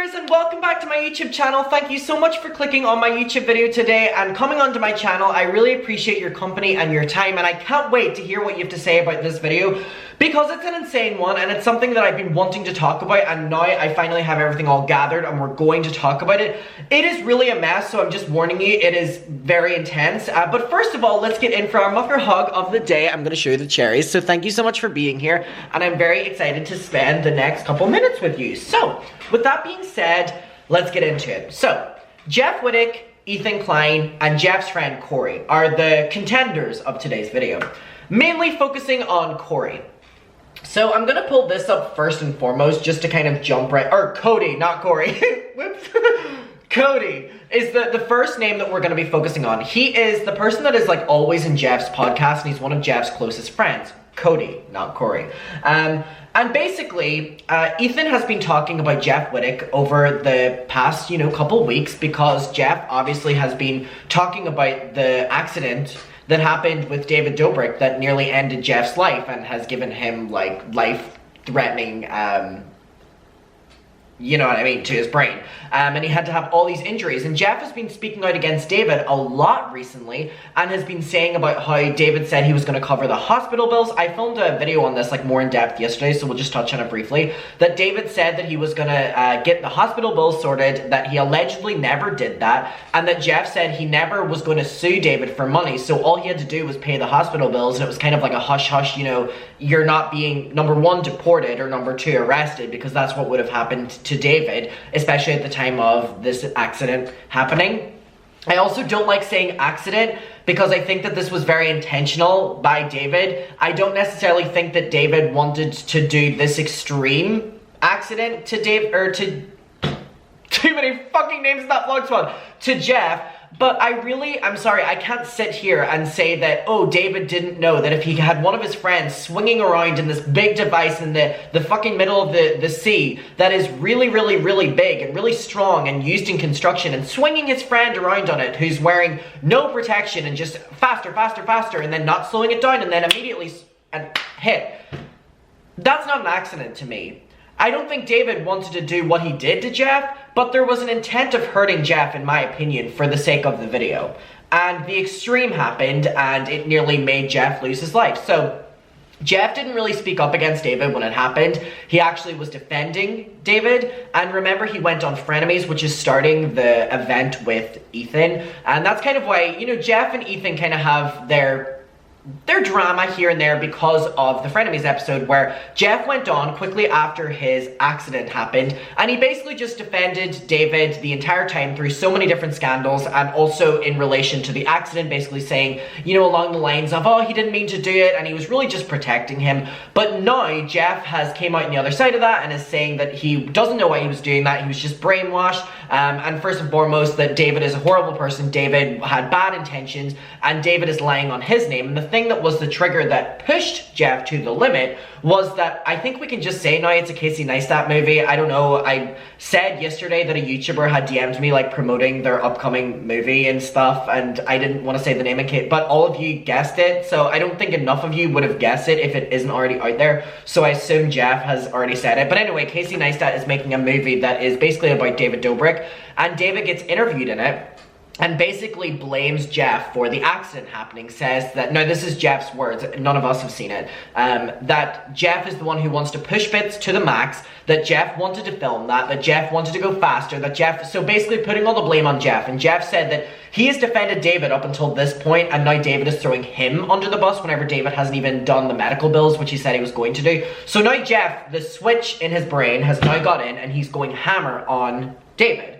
viewers, and welcome back to my YouTube channel. Thank you so much for clicking on my YouTube video today and coming onto my channel. I really appreciate your company and your time, and I can't wait to hear what you have to say about this video because it's an insane one and it's something that I've been wanting to talk about, and now I finally have everything all gathered and we're going to talk about it. It is really a mess, so I'm just warning you, it is very intense. But first of all, let's get in for our mucker hug of the day. I'm going to show you the cherries, so thank you so much for being here, and I'm very excited to spend the next couple minutes with you. So, with that being said, let's get into it. So, Jeff Wittek, Ethan Klein, and Jeff's friend Corey are the contenders of today's video, mainly focusing on Corey. So I'm gonna pull this up first and foremost just to kind of jump right, or Cody, not Corey. Whoops. Cody is the first name that we're gonna be focusing on. He is the person that is like always in Jeff's podcast, and he's one of Jeff's closest friends. Cody, not Corey. And basically, Ethan has been talking about Jeff Wittek over the past, couple weeks because Jeff obviously has been talking about the accident that happened with David Dobrik that nearly ended Jeff's life and has given him, like, life-threatening, to his brain. And he had to have all these injuries. And Jeff has been speaking out against David a lot recently and has been saying about how David said he was going to cover the hospital bills. I filmed a video on this, like, more in depth yesterday, so we'll just touch on it briefly. That David said that he was going to get the hospital bills sorted, that he allegedly never did that, and that Jeff said he never was going to sue David for money, so all he had to do was pay the hospital bills, and it was kind of like a hush-hush, you're not being, number one, deported, or number two, arrested, because that's what would have happened to David, especially at the time of this accident happening. I also don't like saying accident because I think that this was very intentional by David. I don't necessarily think that David wanted to do this extreme accident to Dave, or to too many fucking names in that vlog squad, to Jeff. But I'm sorry, I can't sit here and say that, oh, David didn't know that if he had one of his friends swinging around in this big device in the fucking middle of the sea that is really, really, really big and really strong and used in construction, and swinging his friend around on it who's wearing no protection and just faster, faster, faster, and then not slowing it down and then immediately hit. That's not an accident to me. I don't think David wanted to do what he did to Jeff, but there was an intent of hurting Jeff, in my opinion, for the sake of the video. And the extreme happened, and it nearly made Jeff lose his life. So, Jeff didn't really speak up against David when it happened. He actually was defending David. And remember, he went on Frenemies, which is starting the event with Ethan. And that's kind of why, Jeff and Ethan kind of have their drama here and there because of the Frenemies episode, where Jeff went on quickly after his accident happened, and he basically just defended David the entire time through so many different scandals, and also in relation to the accident, basically saying, along the lines of, oh, he didn't mean to do it, and he was really just protecting him. But now Jeff has came out on the other side of that and is saying that he doesn't know why he was doing that, he was just brainwashed, and first and foremost that David is a horrible person, David had bad intentions, and David is lying on his name. And the thing that was the trigger that pushed Jeff to the limit was that, I think we can just say now, it's a Casey Neistat movie. I don't know, I said yesterday that a YouTuber had DM'd me like promoting their upcoming movie and stuff, and I didn't want to say the name in case, but all of you guessed it, so I don't think enough of you would have guessed it if it isn't already out there, so I assume Jeff has already said it. But anyway, Casey Neistat is making a movie that is basically about David Dobrik, and David gets interviewed in it and basically blames Jeff for the accident happening, says that, no, this is Jeff's words, none of us have seen it, that Jeff is the one who wants to push bits to the max, that Jeff wanted to film that Jeff wanted to go faster, that Jeff, so basically putting all the blame on Jeff. And Jeff said that he has defended David up until this point, and now David is throwing him under the bus whenever David hasn't even done the medical bills, which he said he was going to do. So now Jeff, the switch in his brain has now got in, and he's going hammer on David.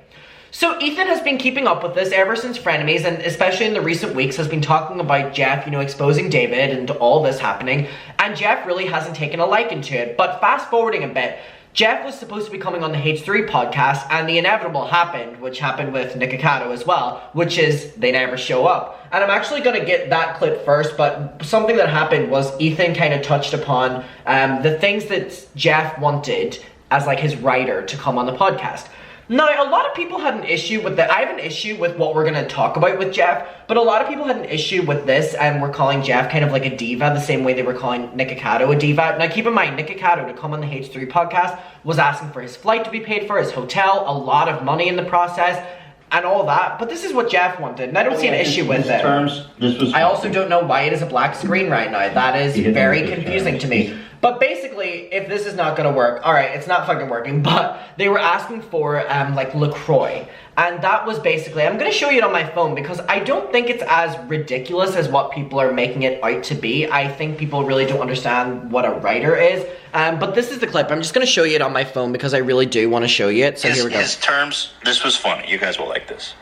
So Ethan has been keeping up with this ever since Frenemies, and especially in the recent weeks has been talking about Jeff, exposing David and all this happening, and Jeff really hasn't taken a liking to it. But fast forwarding a bit, Jeff was supposed to be coming on the H3 podcast, and the inevitable happened, which happened with Nikocado as well, which is they never show up. And I'm actually going to get that clip first, but something that happened was Ethan kind of touched upon the things that Jeff wanted as like his writer to come on the podcast. Now, a lot of people had an issue with that. I have an issue with what we're going to talk about with Jeff, but a lot of people had an issue with this, and we're calling Jeff kind of like a diva, the same way they were calling Nick Akato a diva. Now, keep in mind, Nick Akato, to come on the H3 podcast, was asking for his flight to be paid for, his hotel, a lot of money in the process, and all that. But this is what Jeff wanted, and I don't see an issue with it. I also don't know why it is a black screen right now. That is very confusing to me. But basically, if this is not gonna work, alright, it's not fucking working, but they were asking for, like, LaCroix. And that was basically, I'm gonna show you it on my phone because I don't think it's as ridiculous as what people are making it out to be. I think people really don't understand what a writer is. But this is the clip. I'm just gonna show you it on my phone because I really do want to show you it. So here we go. His terms, this was funny. You guys will like this.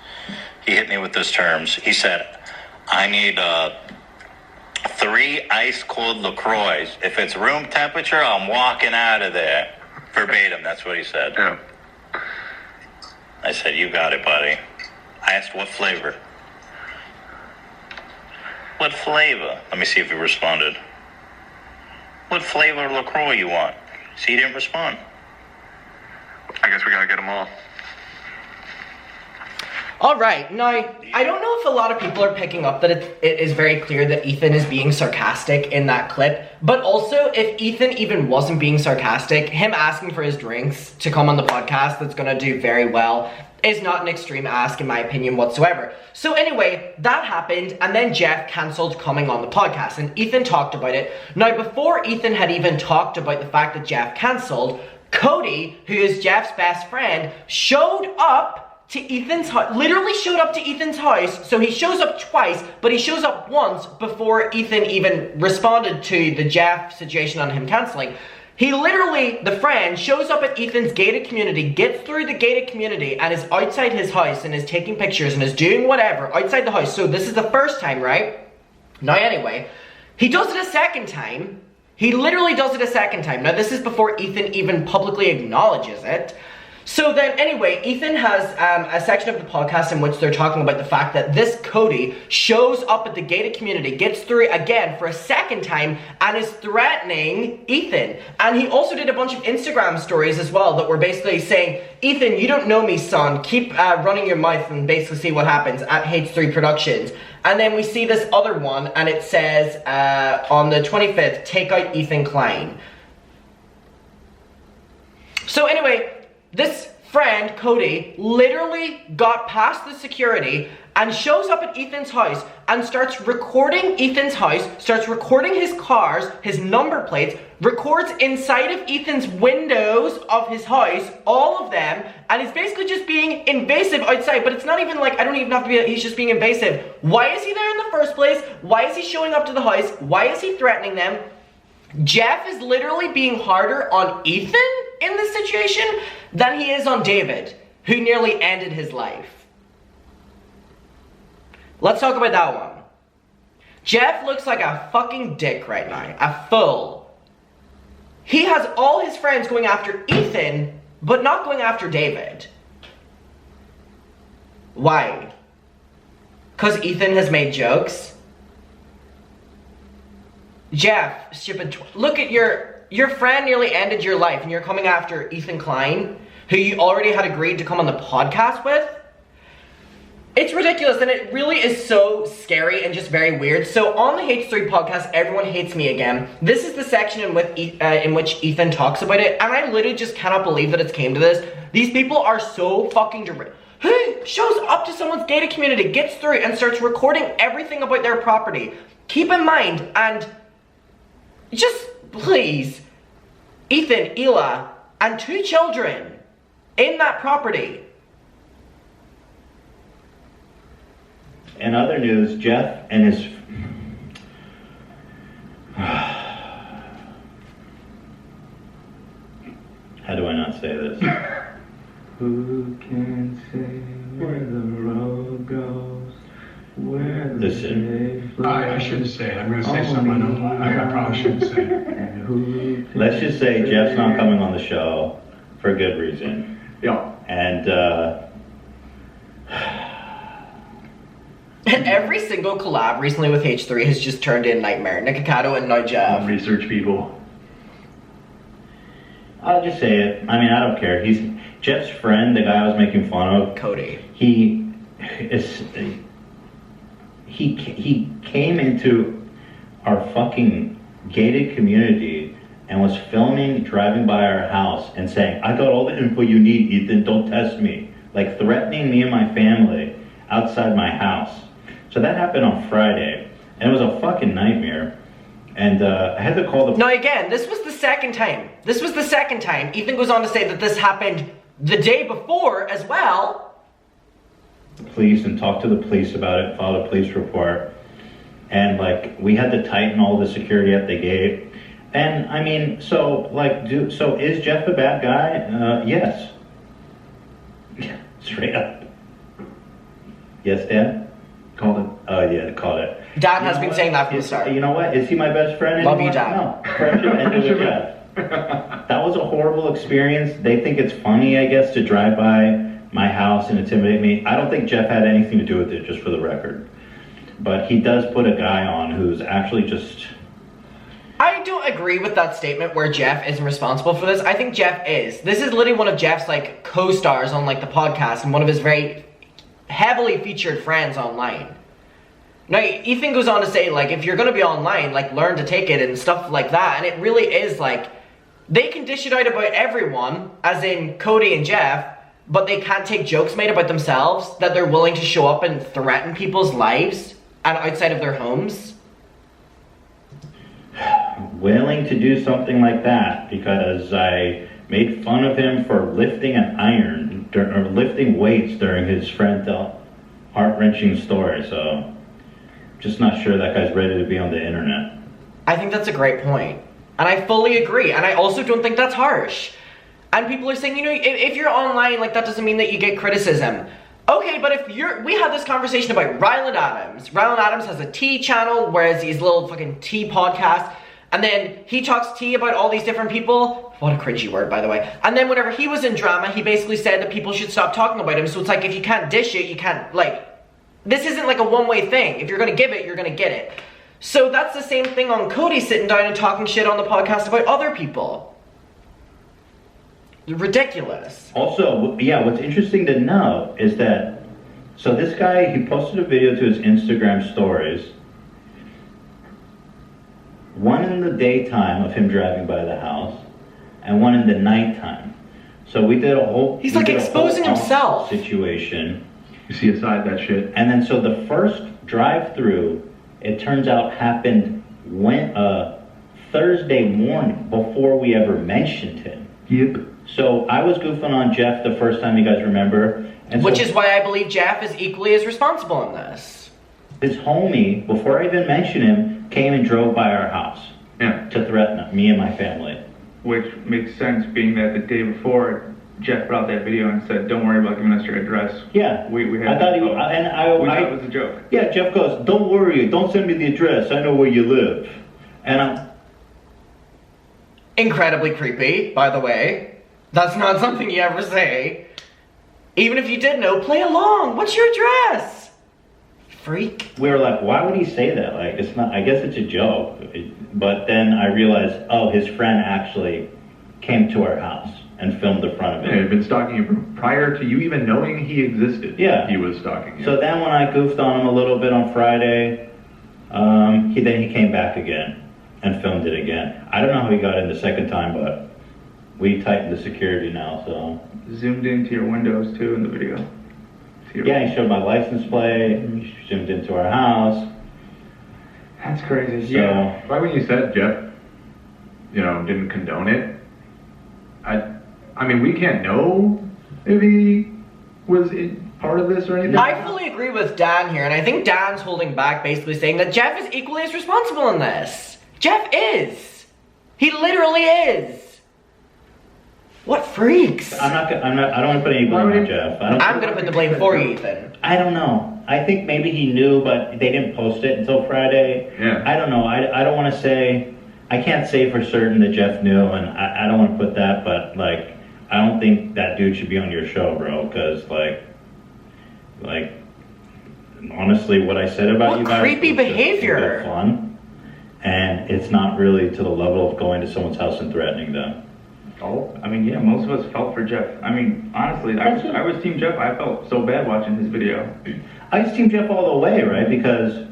He hit me with those terms. He said, I need, 3 ice-cold LaCroix. If it's room temperature, I'm walking out of there. Verbatim, that's what he said. Yeah. I said, you got it, buddy. I asked what flavor. What flavor? Let me see if he responded. What flavor of LaCroix you want? See, he didn't respond. I guess we gotta get them all. Alright, now, I don't know if a lot of people are picking up that it is very clear that Ethan is being sarcastic in that clip, but also, if Ethan even wasn't being sarcastic, him asking for his drinks to come on the podcast that's gonna do very well is not an extreme ask in my opinion whatsoever. So anyway, that happened, and then Jeff cancelled coming on the podcast, and Ethan talked about it. Now, before Ethan had even talked about the fact that Jeff cancelled, Cody, who is Jeff's best friend, showed up to Ethan's house, literally showed up to Ethan's house. So he shows up twice, but he shows up once before Ethan even responded to the Jeff situation on him cancelling. He literally, the friend, shows up at Ethan's gated community, gets through the gated community, and is outside his house and is taking pictures and is doing whatever outside the house. So this is the first time, right? Now anyway, he does it a second time. He literally does it a second time. Now this is before Ethan even publicly acknowledges it. So then, anyway, Ethan has a section of the podcast in which they're talking about the fact that this Cody shows up at the gated community, gets through again for a second time, and is threatening Ethan. And he also did a bunch of Instagram stories as well that were basically saying, Ethan, you don't know me, son. Keep running your mouth and basically see what happens at H3 Productions. And then we see this other one, and it says, on the 25th, take out Ethan Klein. So anyway, this friend, Cody, literally got past the security and shows up at Ethan's house and starts recording Ethan's house, starts recording his cars, his number plates, records inside of Ethan's windows of his house, all of them, and is basically just being invasive outside. But it's not even like, I don't even have to be, he's just being invasive. Why is he there in the first place? Why is he showing up to the house? Why is he threatening them? Jeff is literally being harder on Ethan in this situation than he is on David, who nearly ended his life. Let's talk about that one. Jeff looks like a fucking dick right now, a fool. He has all his friends going after Ethan, but not going after David. Why? Because Ethan has made jokes? Jeff, stupid look at your friend nearly ended your life and you're coming after Ethan Klein, who you already had agreed to come on the podcast with? It's ridiculous, and it really is so scary and just very weird. So on the H3 podcast, Everyone Hates Me Again, this is the section in which Ethan talks about it, and I literally just cannot believe that it's came to this. These people are so fucking He shows up to someone's gated community, gets through, and starts recording everything about their property. Keep in mind, and just please, Ethan, Ela, and 2 children in that property. In other news, Jeff and his... How do I not say this? Who can say where the road goes? Where the Listen. I shouldn't say it. I'm going to say something I probably shouldn't say it. Let's just say Jeff's not coming on the show for a good reason. Yeah. And, And every single collab recently with H3 has just turned in nightmare. Nick Akato and now Jeff. Research people. I'll just say it. I mean, I don't care. Jeff's friend, the guy I was making fun of, Cody. he came into our fucking gated community and was filming driving by our house and saying, I got all the info you need, Ethan, don't test me. Like threatening me and my family outside my house. So that happened on Friday, and it was a fucking nightmare. And I had to call the... Now again, this was the second time. Ethan goes on to say that this happened the day before as well. Police and talk to the police about it, filed a police report. And like, we had to tighten all the security at the gate. And I mean, so like, so is Jeff a bad guy? Yes. Straight up. Yes, Dan? Called it. Oh yeah, called it. Dad has been saying that from the start. You know what? Is he my best friend anymore? Love you, Dad. No. Friendship ended with Jeff. That was a horrible experience. They think it's funny, I guess, to drive by my house and intimidate me. I don't think Jeff had anything to do with it, just for the record. But he does put a guy on who's actually just... I don't agree with that statement where Jeff isn't responsible for this. I think Jeff is. This is literally one of Jeff's like co-stars on like the podcast and one of his very heavily featured friends online. Now, Ethan goes on to say, like, if you're going to be online, like, learn to take it and stuff like that. And it really is, like, they can dish it out about everyone, as in Cody and Jeff, but they can't take jokes made about themselves that they're willing to show up and threaten people's lives and outside of their homes. Willing to do something like that because I made fun of him for lifting an iron, or lifting weights during his friend's heart-wrenching story, so... Just not sure that guy's ready to be on the internet. I think that's a great point. And I fully agree. And I also don't think that's harsh. And people are saying, you know, if you're online, like, that doesn't mean that you get criticism. Okay, but if you're... We had this conversation about Ryland Adams. Ryland Adams has a tea channel, whereas his little fucking tea podcast. And then he talks tea about all these different people. What a cringy word, by the way. And then whenever he was in drama, he basically said that people should stop talking about him. So it's like, if you can't dish it, you can't, like... This isn't like a one-way thing. If you're going to give it, you're going to get it. So that's the same thing on Cody sitting down and talking shit on the podcast about other people. Ridiculous. Also, yeah, what's interesting to know is that, so this guy, he posted a video to his Instagram stories, one in the daytime of him driving by the house, and one in the nighttime. So we did a whole... He's like exposing himself. Situation. You see aside that shit. And then so the first drive-through, it turns out happened Thursday morning before we ever mentioned him. Yep. So I was goofing on Jeff the first time, you guys remember. And which is why I believe Jeff is equally as responsible in this. His homie, before I even mentioned him, came and drove by our house. Yeah. To threaten me and my family. Which makes sense, being that the day before, Jeff brought that video and said, "Don't worry about giving us your address." Yeah. We had. I thought we thought it was a joke. Yeah, Jeff goes, "Don't worry, don't send me the address. I know where you live." And I'm incredibly creepy, by the way. That's not something you ever say. Even if you did know, play along. What's your address? Freak. We were like, why would he say that? Like, it's not. I guess it's a joke. But then I realized, oh, his friend actually came to our house and filmed the front of it. He had been stalking you prior to you even knowing he existed. Yeah. He was stalking you. So then when I goofed on him a little bit on Friday, he came back again and filmed it again. I don't know how he got in the second time, but we tightened the security now, so. Zoomed into your windows too in the video. Yeah, he showed my license plate, he zoomed into our house. That's crazy. So, yeah. Right when you said Jeff, didn't condone it, I mean, we can't know if he was part of this or anything. I fully agree with Dan here, and I think Dan's holding back, basically saying that Jeff is equally as responsible in this. Jeff is. He literally is. What freaks? I don't want to put any blame on Jeff. I'm gonna put the blame for you, Ethan. I don't know. I think maybe he knew, but they didn't post it until Friday. Yeah. I don't know. I don't want to say. I can't say for certain that Jeff knew, and I don't want to put that, but like, I don't think that dude should be on your show, bro, because like, honestly, what I said about you guys creepy was just behavior. a bit fun, and it's not really to the level of going to someone's house and threatening them. Oh, I mean, yeah, most of us felt for Jeff. I mean, honestly, I was Team Jeff. I felt so bad watching his video. I was Team Jeff all the way, right? Because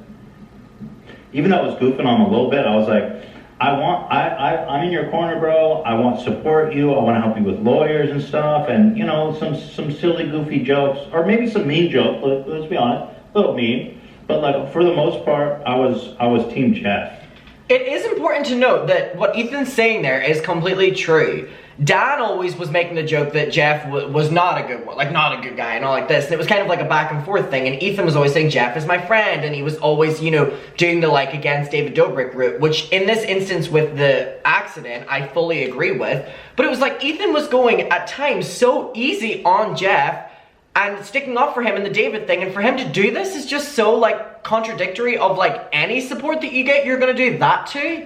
even though I was goofing on him a little bit, I was like, I'm in your corner, bro. I want to support you. I want to help you with lawyers and stuff, and you know, some silly, goofy jokes, or maybe some mean jokes. Let's be honest, a little mean. But like for the most part, I was Team Jeff. It is important to note that what Ethan's saying there is completely true. Dan always was making the joke that Jeff was not a good one, like not a good guy and all like this, and it was kind of like a back and forth thing, and Ethan was always saying Jeff is my friend, and he was always, you know, doing the like against David Dobrik route, which in this instance with the accident, I fully agree with, but it was like Ethan was going at times so easy on Jeff and sticking up for him in the David thing, and for him to do this is just so like contradictory of like any support that you get, you're gonna do that too?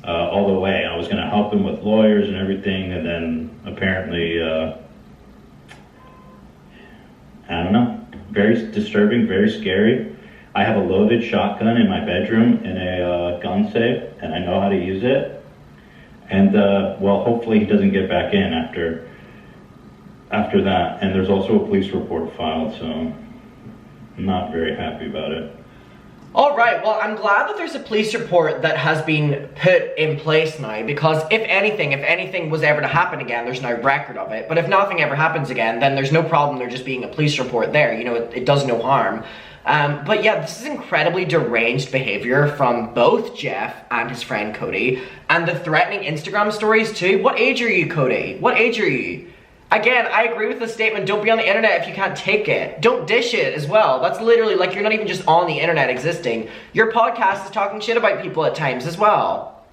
All the way. I was going to help him with lawyers and everything, and then apparently, I don't know, very disturbing, very scary. I have a loaded shotgun in my bedroom in a gun safe, and I know how to use it. And, well, hopefully he doesn't get back in after that. And there's also a police report filed, so I'm not very happy about it. Alright, well, I'm glad that there's a police report that has been put in place now, because if anything was ever to happen again, there's no record of it. But if nothing ever happens again, then there's no problem there just being a police report there. You know, it does no harm. But yeah, this is incredibly deranged behavior from both Jeff and his friend Cody. And the threatening Instagram stories too. What age are you, Cody? What age are you? Again, I agree with the statement, don't be on the internet if you can't take it. Don't dish it as well. That's literally like you're not even just on the internet existing. Your podcast is talking shit about people at times as well.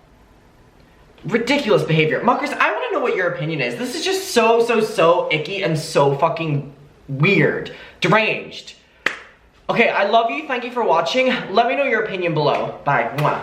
Ridiculous behavior. Muckers, I want to know what your opinion is. This is just so icky and so fucking weird. Deranged. Okay, I love you. Thank you for watching. Let me know your opinion below. Bye. Mwah.